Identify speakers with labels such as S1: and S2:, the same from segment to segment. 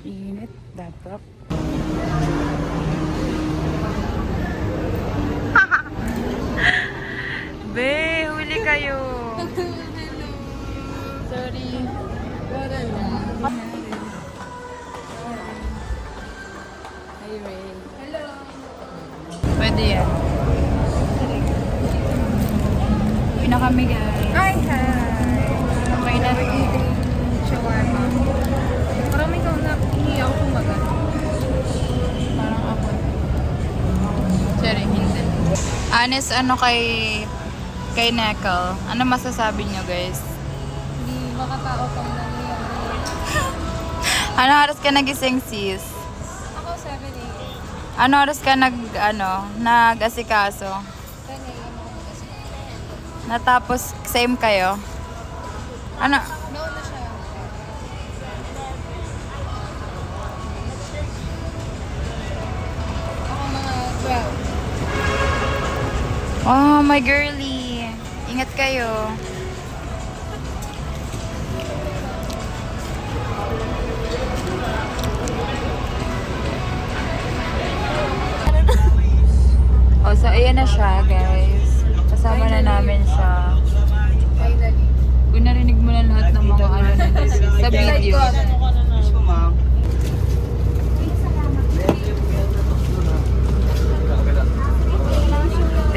S1: Init, dapat. Be, huli kayo. Sorry. Hi, Ray. Hello. Pwede yan. Uwi na kami, guys.
S2: Hi!
S1: Okay na rin.
S2: Eating shawarma. Parang ikaw na iiyaw kumaga.
S1: Parang ako. Sorry, hindi. Honest, ano kay Nekel? Ano masasabi niyo, guys?
S2: Hindi makatao pang nangyayari.
S1: Ano oras ka nagising, sis?
S2: Ako 7 a.m.
S1: Ano oras ka nag-asikaso?
S2: 10 a.m. ako kasi.
S1: Natapos, same kayo? Ano?
S2: Nauna siya. Ako mga 12.
S1: Oh, my girly. Ingat kayo. Oh, so ayan na siya, guys. Kasama na namin siya.
S2: Finally.
S1: Kung narinig mo na lahat ng mga ano na sa video.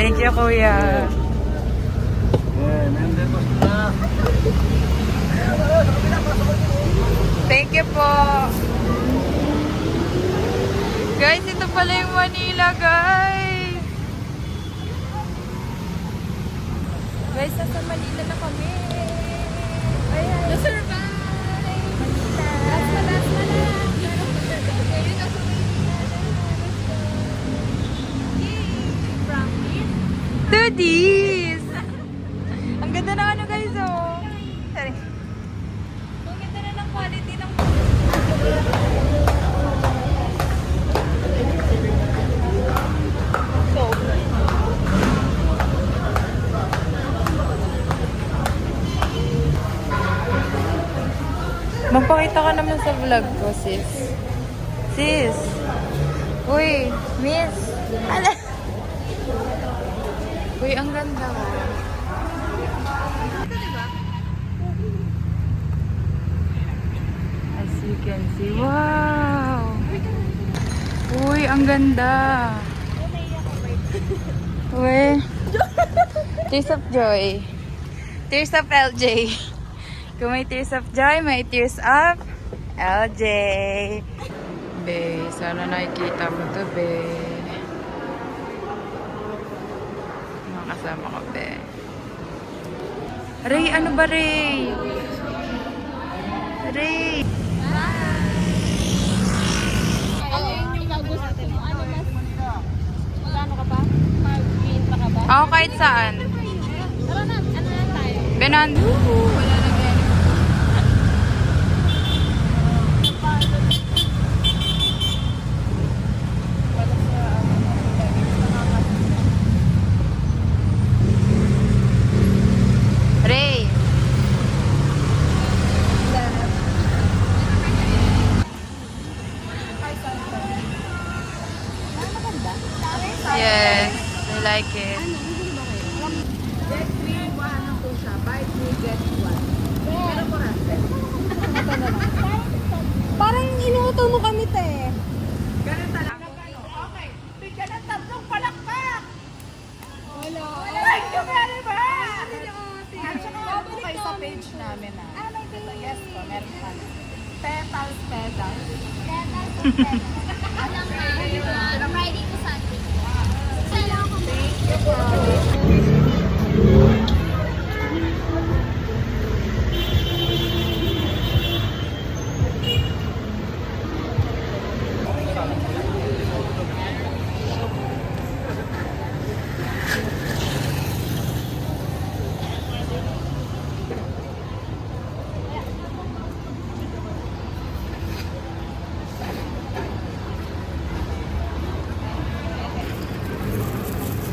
S1: Thank you, kuya. Thank you po. Guys, ito pala yung Manila, guys. Guys, nasa Manila na kami. Ay, ay.
S2: Na-survive!
S1: Manila.
S2: Last na lang. Ngayon nasa
S1: Tudis! Ang ganda na ano, guys, oh. Sorry.
S2: Ang ganda na ng quality ng
S1: Magpakita ka naman sa vlog ko, sis. Sis! Uy, miss! Ala! Uy, ang ganda mo. As you can see, wow! Uy, ang ganda! Uy! Tears of joy. Tears of LJ. Kung may tears of joy, may tears of LJ. Be, sana nakikita mo to, be. Mga kasama ko, be. Ray, ano ba, Ray? Ray!
S2: Ano yung magusto mo? Ano mas? Magkano ka ba? Mag-green pa ka ba?
S1: Ako kahit saan.
S2: Tara na, ano na tayo?
S1: Benando.
S2: Wala na ganyan.
S1: Ray! Yes, I like it.
S2: Get me one ang po siya. Buy three, get one. Pero kurante. Parang inuuto mo kami, te. Ganun talaga. Okay. Bigyan ng tatlong palakpak. Wala. Thank you very much. At saka po kayo sa page namin, ah. Ito, yes po, meron pa. Petals.
S3: Alam na, Friday to Sunday.
S2: Thank you po.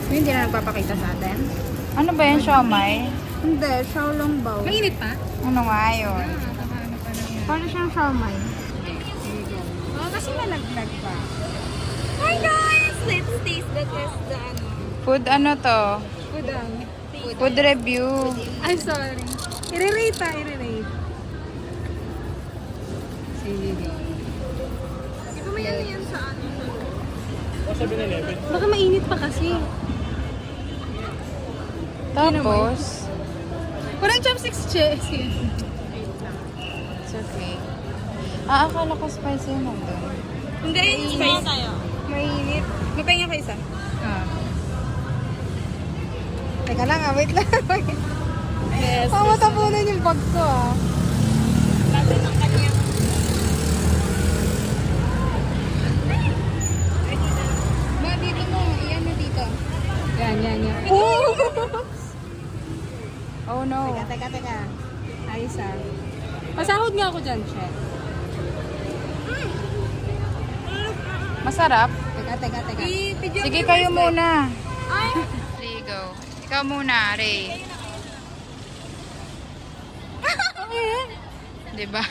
S2: Hindi na nagpapakita sa atin.
S1: Ano ba yan, siomay?
S2: Hindi, xiaolongbao. Mainit pa?
S1: Ano nga yun?
S2: Paano siyang siomay? kasi malaglag pa. Hi guys! Let's taste the
S1: Food ano to?
S2: Udang.
S1: Food review.
S2: I'm sorry. I-rate. Sige. Di ba may ano yan sa ano? Baka mainit pa kasi.
S1: Tapos,
S2: Parang chopsticks, It's
S1: it's okay. Akala ko spicy yun nandun.
S2: Hindi, spice tayo. Mainit. Mapahinga ka isa. Teka lang wait lang.
S3: Yes.
S2: Matapunan yung bag ko
S3: Lalo ng kanyang...
S2: Ma, dito mo. Iyan mo dito. Yan.
S1: Oh no.
S2: Teka. Ayos Pasahod nga ako dyan, Chef.
S1: Masarap.
S2: Teka.
S1: Sige, kayo muna. Three, go. Ikaw muna, Ray. Diba?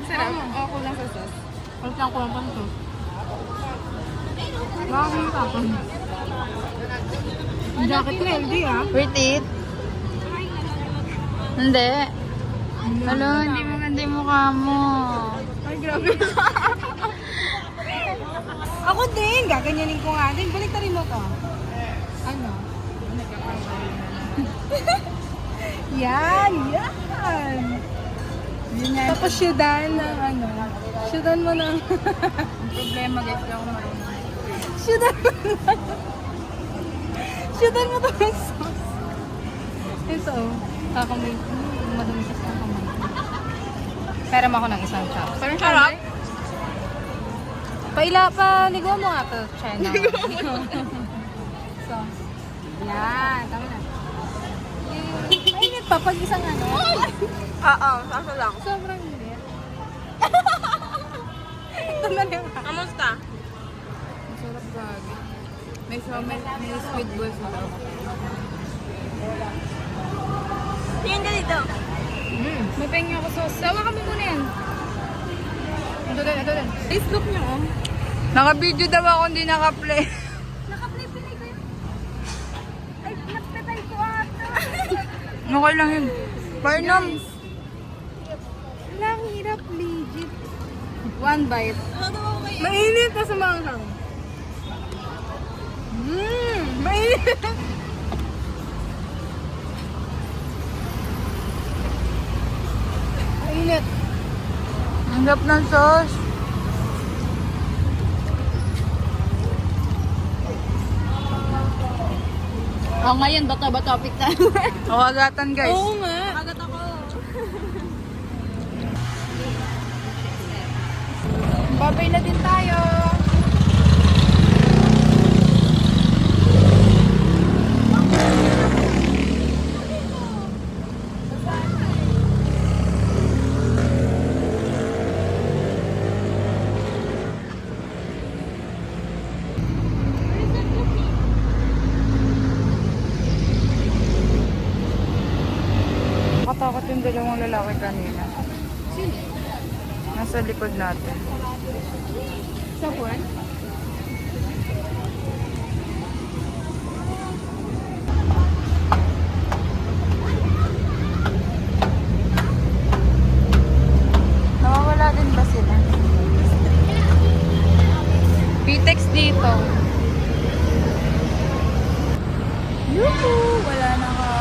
S2: Sarap. Ako lang sa sauce. Wala lang ko lang to. Bakit ka ako? Jacket na healthy
S1: Worth it? Hindi. Hello, hindi mo ganda yung mukha mo.
S2: Ay, grabe. Ako din. Gaganyanin ko nga din. Balik rin mo ko. Ano? Yan. Tapos syudan ng ano. Syudan mo ng...
S1: Ang problema guys, lang ako marunong.
S2: Syudan mo to ng sauce. Ito. Kakamay. Madami sa kakamay. Pera mo ako ng isang chop. Parang sarap. Paligo mo nga to, China. So, yan. Tama na. Mainit pa pag isang ano.
S3: Oo, sasa lang.
S2: Sobrang init. Ito na lang.
S3: Kamusta?
S1: Masarap gagi. May squid balls na ako.
S3: Tingin ka dito.
S2: May pengi ako sauce. Sawa kami muna yan. Ito din. Taste look niyo,
S1: Naka-video daw ako, hindi naka-play.
S3: Naka-play-play ko yun. Ay, nagpatay ko ata.
S1: Okay lang yun. Barnum.
S2: Lang hirap legit. One bite.
S3: Ano daw kayo?
S2: Mainit na sa manghang. Mainit. Mainit.
S1: Ang gap ng sauce.
S2: Ngayon, ba topic na?
S1: Awagatan guys.
S2: nga.
S3: Agad ako.
S1: Babay na din tayo. Nakatakot yung dalawang lalaki kanina. Nasa likod natin.
S2: Sa buwan?
S1: Nawawala din ba sila? Pitex dito. Yuhu! Wala na ka.